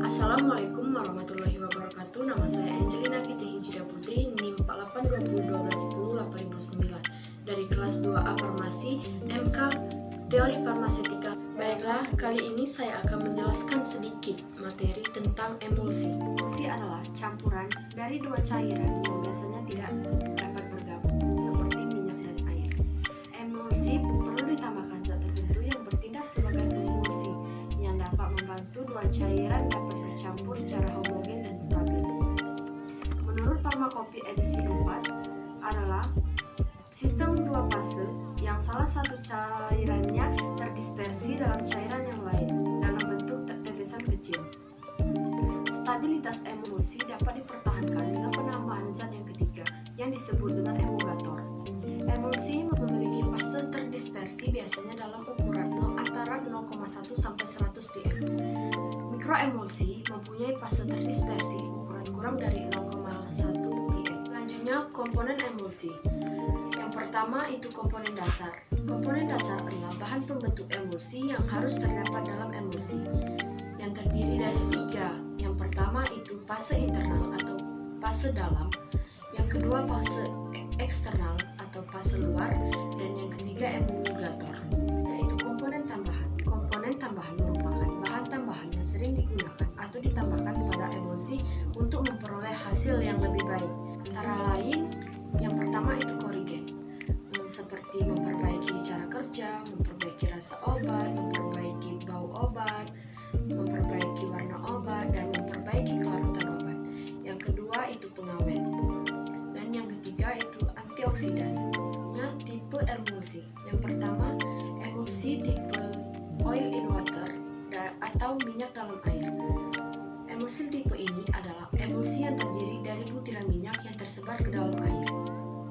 Assalamualaikum warahmatullahi wabarakatuh. Nama saya Angelina Kiti Hijriah Putri, NIM 4820121089 dari kelas 2A Farmasi MK Teori Farmasetika. Baiklah, kali ini saya akan menjelaskan sedikit materi tentang emulsi. Emulsi adalah campuran dari dua cairan yang biasanya tidak dapat bergabung, seperti minyak dan air. Emulsi perlu ditambahkan zat tertentu yang bertindak sebagai emulsi yang dapat membantu dua cairan dapat bercampur secara homogen dan stabil. Menurut Farmakopi edisi 4 adalah sistem dua fase yang salah satu cairannya terdispersi dalam cairan yang lain dalam bentuk tetesan kecil. Stabilitas emulsi dapat dipertahankan dengan penambahan zat yang ketiga yang disebut dengan emulgator. Emulsi memiliki fase terdispersi biasanya dalam ukuran antara 0,1 sampai 100 pm. Mikroemulsi mempunyai fase terdispersi ukuran kurang dari 0,1 pm. Selanjutnya, komponen emulsi. Yang pertama itu komponen dasar. Komponen dasar adalah bahan pembentuk emulsi yang harus terdapat dalam emulsi, yang terdiri dari tiga. Yang pertama itu fase internal atau fase dalam, yang kedua fase eksternal atau fase luar, dan yang ketiga emulgator, yaitu komponen tambahan. Komponen tambahan merupakan bahan tambahan yang sering digunakan atau ditambahkan pada emulsi untuk memperoleh hasil yang lebih baik. Antara lain, yang pertama itu korigen, seperti memperbaiki cara kerja, memperbaiki rasa obat, memperbaiki bau obat, memperbaiki warna obat, dan memperbaiki kelarutan obat. Yang kedua itu pengawet, dan yang ketiga itu antioksidan. Nah, tipe emulsi. Yang pertama, emulsi tipe oil in water atau minyak dalam air. Emulsi tipe ini adalah emulsi yang terdiri dari butiran minyak yang tersebar ke dalam air.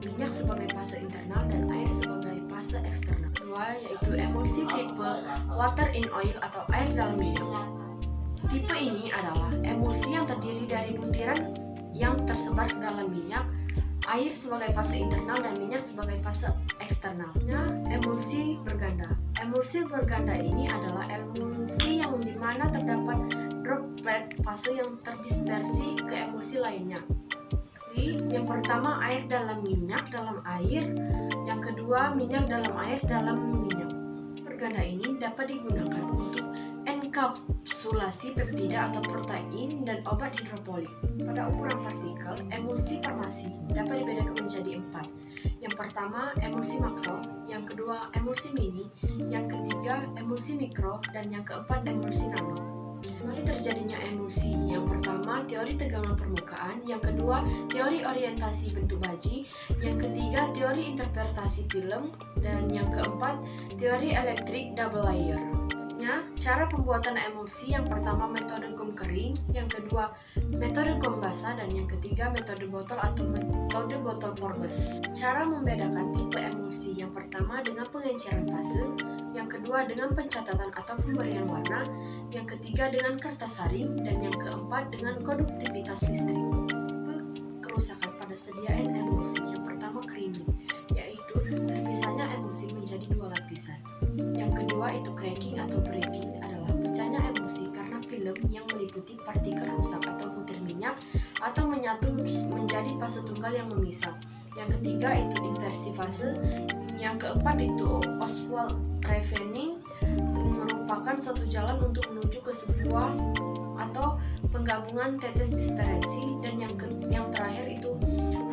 Minyak sebagai fase internal dan air sebagai fase eksternal. Kedua yaitu emulsi tipe water in oil atau air dalam minyak. Tipe ini adalah emulsi yang terdiri dari butiran yang tersebar ke dalam minyak, air sebagai fase internal dan minyak sebagai fase eksternal. Nah, emulsi berganda. Emulsi berganda ini adalah emulsi yang dimana terdapat droplet fase yang terdispersi ke emulsi lainnya. Yang pertama air dalam minyak dalam air, yang kedua minyak dalam air dalam minyak. Berganda ini dapat digunakan untuk enkapsulasi peptida atau protein dan obat hidropolik. Pada ukuran partikel, emulsi farmasi dapat dibedakan menjadi 4. Yang pertama emulsi makro, yang kedua emulsi mini, yang ketiga emulsi mikro, dan yang keempat emulsi nano. Teori terjadinya emulsi. Yang pertama, teori tegangan permukaan. Yang kedua, teori orientasi bentuk baji. Yang ketiga, teori interpretasi film. Dan yang keempat, teori elektrik double layer. Cara pembuatan emulsi. Yang pertama, metode gum kering. Yang kedua, metode gum basah. Dan yang ketiga, metode botol atau metode botol porous. Cara membedakan tipe emulsi. Yang pertama, dengan pengenceran fase. Yang kedua, dengan pencatatan atau pemberian warna. Yang ketiga, dengan kertas saring. Dan yang keempat, dengan konduktivitas listrik. Kerusakan pada sediaan emulsi. Yang pertama, creaming, yaitu terpisahnya emulsi menjadi dua lapisan. Yang kedua itu cracking atau breaking, adalah pecahnya emulsi karena film yang meliputi partikel rusak atau butir minyak atau menyatu menjadi fase tunggal yang memisah. Yang ketiga itu inversi fase. Yang keempat itu Oswald Ravening, merupakan suatu jalan untuk menuju ke sebuah atau penggabungan tetes dispersi. Dan yang terakhir itu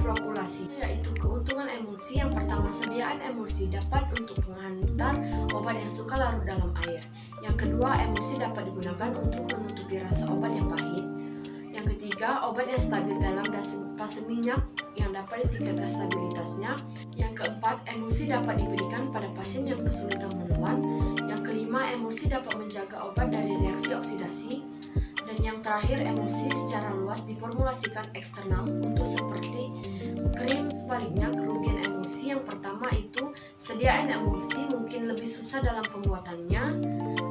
flokulasi, yaitu keuntungan emulsi. Yang pertama, sediaan emulsi dapat untuk menghantar obat yang suka larut dalam air. Yang kedua, emulsi dapat digunakan untuk menutupi rasa obat yang pahit. Yang ketiga, obat yang stabil dalam fase minyak yang dapat ditingkatkan stabilitasnya. Yang keempat, emulsi dapat diberikan pada pasien yang kesulitan menelan. Yang kelima, emulsi dapat menjaga obat dari reaksi oksidasi. Dan yang terakhir, emulsi secara luas diformulasikan eksternal untuk seperti krim. Sebaliknya, kerugian emulsi. Yang pertama itu sediaan emulsi mungkin lebih susah dalam pembuatannya.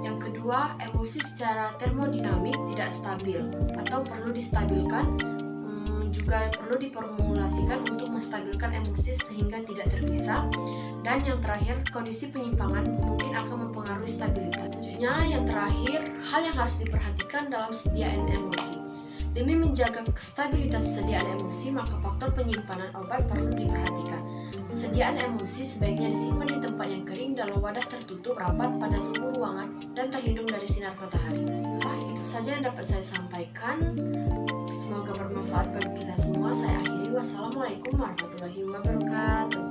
Yang kedua, emulsi secara termodinamik tidak stabil atau perlu distabilkan juga perlu diformulasikan untuk menstabilkan emosi sehingga tidak terpisah. Dan yang terakhir, kondisi penyimpangan mungkin akan mempengaruhi stabilitas. Selanjutnya, yang terakhir, hal yang harus diperhatikan dalam sediaan emosi. Demi menjaga stabilitas sediaan emosi, maka faktor penyimpanan obat perlu diperhatikan. Sediaan emosi sebaiknya disimpan di tempat yang kering dalam wadah tertutup rapat pada suhu ruangan dan terlindung dari sinar matahari. Nah, itu saja yang dapat saya sampaikan. Semoga bermanfaat bagi kita semua. Saya akhiri. Wassalamualaikum warahmatullahi wabarakatuh.